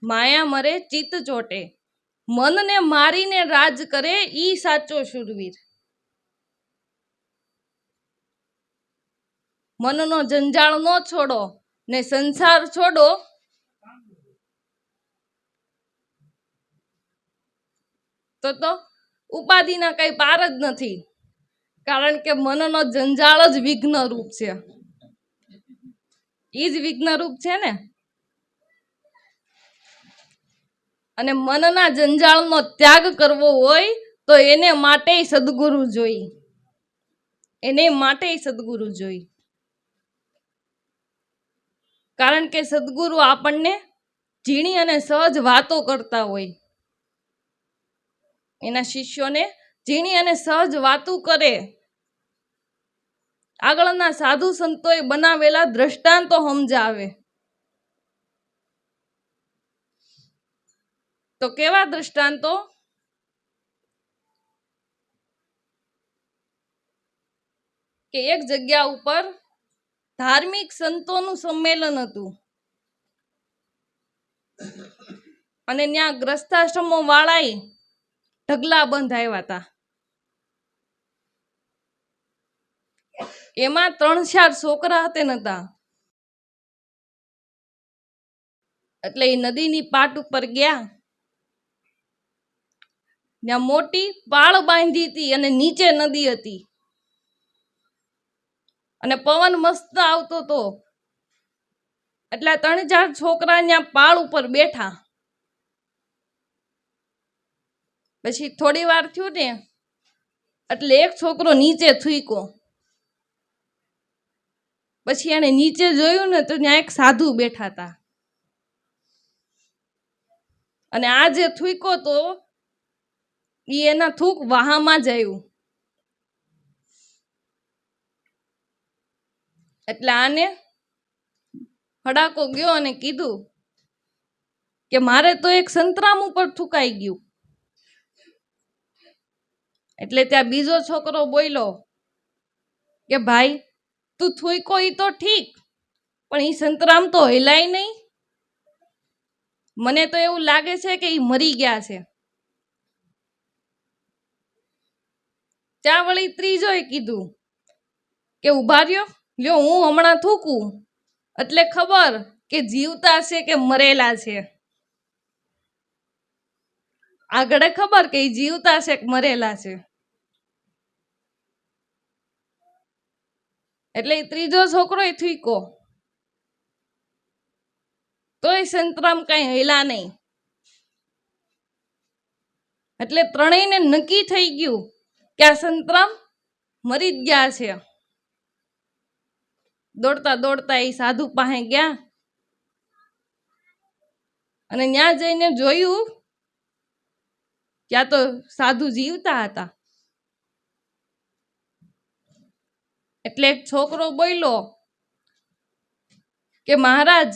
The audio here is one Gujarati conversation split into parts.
માયા મરે ચિત્ત ચોટે, મનને મારીને રાજ કરે ઈ સાચો શૂરવીર. મનનો જંજાળ ન છોડો ને સંસાર છોડો તો ઉપાધિના કઈ પાર જ નથી, કારણ કે મનનો જંજાળ જ વિઘ્ન રૂપ છે. ઈ જ વિઘ્ન રૂપ છે ને. અને મનના જંજાળનો ત્યાગ કરવો હોય તો એને માટે સદગુરુ જોઈ, એને માટે સદગુરુ જોઈ. કારણ કે સદગુરુ આપણને ઝીણી અને સહજ વાતો કરતા હોય, એના શિષ્યોને ઝીણી અને સહજ વાતો કરે. આગળના સાધુ સંતોએ બનાવેલા દ્રષ્ટાંતો સમજાવે. તો કેવા દ્રષ્ટાંતો? કે એક જગ્યા ઉપર ધાર્મિક સંતોનું સંમેલન હતું અને ત્યાં ગ્રસ્તાશ્રમો વાળાએ ઢગલા બંધાવ્યા હતા. એમાં 3-4 છોકરા હતા નતા, એટલે એ નદીની પાટ ઉપર ગયા. ત્યાં મોટી પાળ બાંધી હતી અને નીચે નદી હતી અને પવન મસ્ત આવતો હતો. એટલે 3-4 છોકરા ત્યાં પાળ ઉપર બેઠા. પછી થોડી વાર થયું ને એટલે એક છોકરો નીચે થૂક્યો. પછી એને નીચે જોયું ને તો ત્યાં એક સાધુ બેઠા હતા અને આ જે થૂક્યો તો એ એના થૂક વાહામાં જ આવ્યું. એટલે આને હડાકો ગયો અને કીધું કે મારે તો એક સંતરામ ઉપર થૂકાઈ ગયું. એટલે ત્યાં બીજો છોકરો બોલ્યો કે ભાઈ તું થૂક્યો ઈ તો ઠીક, પણ ઈ સંતરામ તો હિલાય નહીં. મને તો એવું લાગે છે કે ઈ મરી ગયા છે. ત્યાં વળી ત્રીજોએ કીધું કે ઉભા રહ્યો, લ્યો હું હમણાં થૂકું એટલે ખબર કે જીવતા છે કે મરેલા છે. આગળ ખબર કે જીવતા છે કે મરેલા છે. એટલે ત્રીજો છોકરો થૂક્યો તોય સંતરામ કઈ હિલા નહીં. એટલે ત્રણેયને નક્કી થઈ ગયું કે આ સંતરામ મરી જ ગયા છે. દોડતા દોડતા એ સાધુ પાસે ગયા અને ત્યાં જઈને જોયું ત્યાં તો સાધુ જીવતા હતા. એટલે એક છોકરો બોલ્યો કે મહારાજ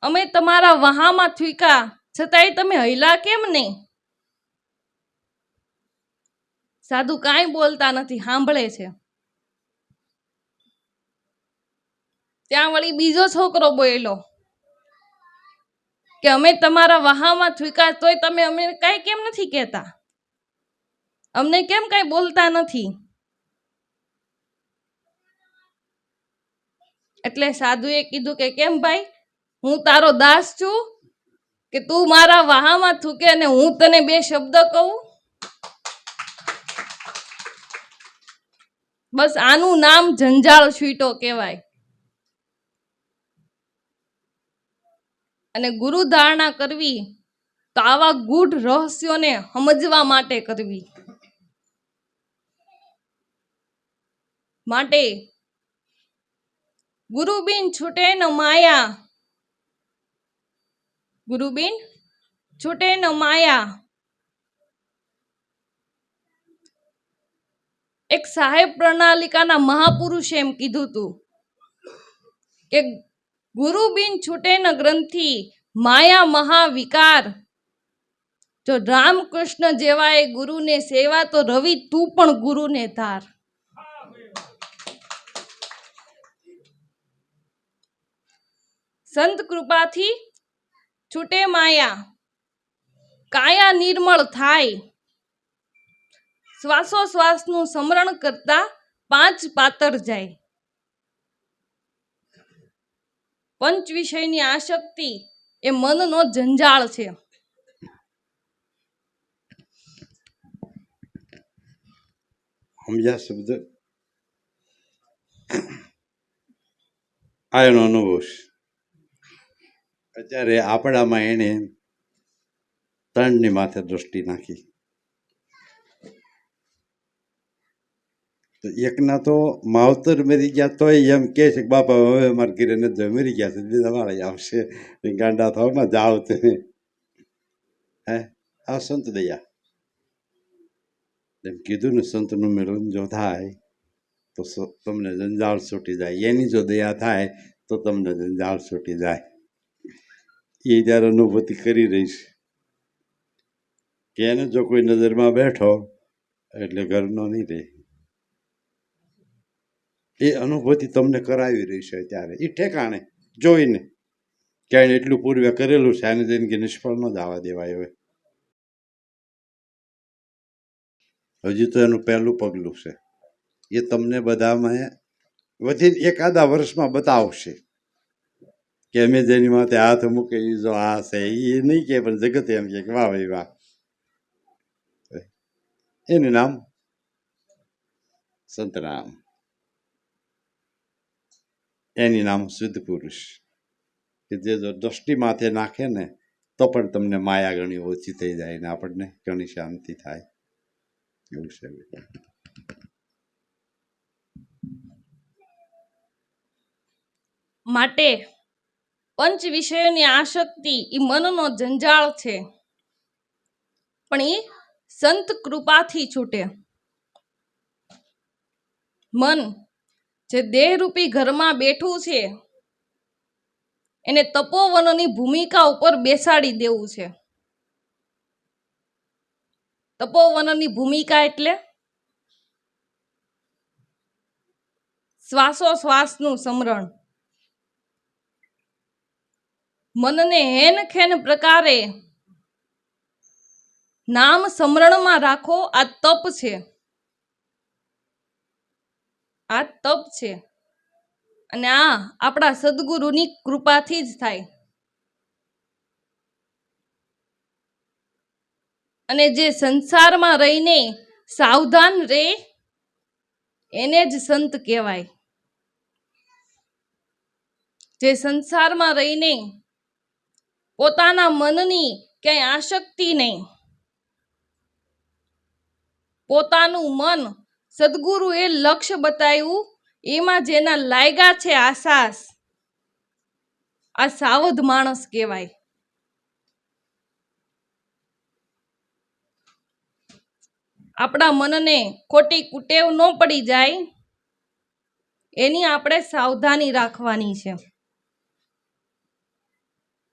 અમે તમારા વહામાં થૂક્યા છતાંય તમે હૈલા કેમ નહીં? સાધુ કાંઈ બોલતા નથી, સાંભળે છે. ત્યાં વળી બીજો છોકરો બોલ્યો કે અમે તમારા વહામાં થૂક્યા તોય તમે અમે કાંઈ કેમ નથી કહેતા? અમને કેમ કાંઈ બોલતા નથી? એટલે સાધુએ કીધું કે કેમ ભાઈ, હું તારો દાસ છું કે તું મારા વહામાં થૂકે અને હું તને 2 શબ્દ કહું? બસ આનું નામ જંજાળ છૂટો કહેવાય. અને ગુરુ ધારણા કરવી તો આવા ગૂઢ રહસ્યોને સમજવા માટે કરવી. માટે ગુરુ બિન છૂટે ન માયા, ગુરુ બિન છૂટે ન માયા. એક સાહેબ પ્રણાલિકાના મહાપુરુષે એમ કીધું હતું કે ગુરુ બિન છૂટે ન ગ્રંથિ, માયા મહાવિકાર. જો રામકૃષ્ણ જેવાય ગુરુને સેવા તો રવિ તું પણ ગુરુને ધાર. સંત કૃપાથી છૂટે માયા, કાયા નિર્મળ થાય, શ્વાસોશ્વાસનું સમરણ કરતા 5 પાતર જાય. પંચ વિષયની આસક્તિ એ મનનો જંજાળ છે. સમજ્યા શબ્દ? આ એનો અનુભવ છે. અત્યારે આપણામાં એને 3ની માથે દ્રષ્ટિ નાખી. તો એકના તો માવતર મરી ગયા તોય એમ કે છે કે બાપા હવે અમારે ઘરે નથી, મરી ગયા છે, બીજા વાળા આવશે, ગાંડા થવામાં જાઓ તમે. હે, આ સંત દયા. એમ કીધું ને, સંતનું મિલન જો થાય તો તમને જંજાળ છૂટી જાય. એની જો દયા થાય તો તમને જંજાળ છૂટી જાય. એ જ્યારે અનુભૂતિ કરી રહી છે કે એને જો કોઈ નજરમાં બેઠો એટલે ઘરનો નહીં રહે. એ અનુભૂતિ તમને કરાવી રહી છે ત્યારે, એ ઠેકાણે જોઈને કે એને એટલું પૂર્વે કરેલું છે, આને જિંદગી નિષ્ફળ ન જવા દેવાય. હવે હજી તો એનું પહેલું પગલું છે. એ તમને બધામાં વધીને એકાદા વર્ષમાં બતાવશે કે અમે જેની માથે હાથ મૂકે એ જો આ છે. એ નહીં કે, પણ જગત એમ કે વાહ ભાઈ વાહ. એનું નામ સંતરામ, એની નામ શુદ્ધ પુરુષ. કે જે જો દ્રષ્ટિ માથે નાખે ને તો પણ તમને માયા ઘણી ઓછી થઈ જાય ને આપણને ઘણી શાંતિ થાય. એવું છે. માટે પંચ વિષયોની આસક્તિ એ મનનો જંજાળ છે, પણ એ સંત કૃપાથી છૂટે. મન જે દેહરૂપી ઘરમાં બેઠું છે એને તપોવનની ભૂમિકા ઉપર બેસાડી દેવું છે. તપોવનની ભૂમિકા એટલે શ્વાસોશ્વાસનું સમરણ. મનને હેન ખેન પ્રકારે નામ સમરણમાં રાખો. આ તપ છે, આ તપ છે. અને આ આપણા સદગુરુની કૃપાથી જ થાય. અને જે સંસારમાં રહીને સાવધાન રહે એને જ સંત કહેવાય. જે સંસારમાં રહીને પોતાના મનની ક્યાંય આસક્તિ નહીં, પોતાનું મન સદગુરુએ લક્ષ્ય બતાવ્યું એમાં જેના લાયગા છે આસાસ, આ સાવધ માણસ કહેવાય. આપણા મનને ખોટી કુટેવ ન પડી જાય એની આપણે સાવધાની રાખવાની છે.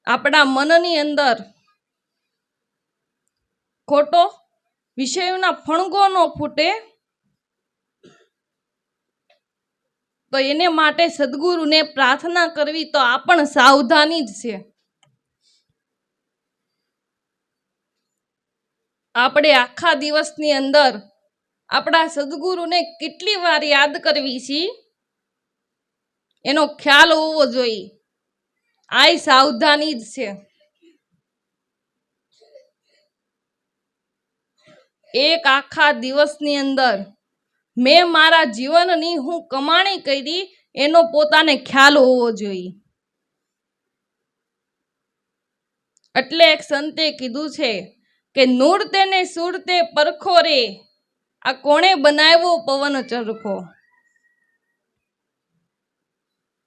આપણા મનની અંદર ખોટો વિષયોના ફણગો ન ફૂટે તો એને માટે સદગુરુને પ્રાર્થના કરવી તો આ પણ સાવધાની જ છે. આપણે આખા દિવસની અંદર આપણા સદગુરુને કેટલી વાર યાદ કરવી છે એનો ખ્યાલ હોવો જોઈએ. આ સાવધાની જ છે. એક આખા દિવસની અંદર મેં મારા જીવનની હું કમાણી કરી એનો પોતાને ખ્યાલ હોવો જોઈએ. એટલે એક સંતે કીધું છે કે નૂરતે ને સુરતે પરખો રે, આ કોણે બનાવ્યો પવન ચરખો.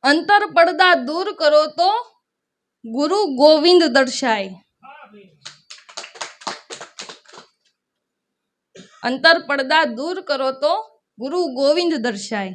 અંતર પડદા દૂર કરો તો ગુરુ ગોવિંદ દર્શાય. અંતર પડદા દૂર કરો તો ગુરુ ગોવિંદ દર્શાય.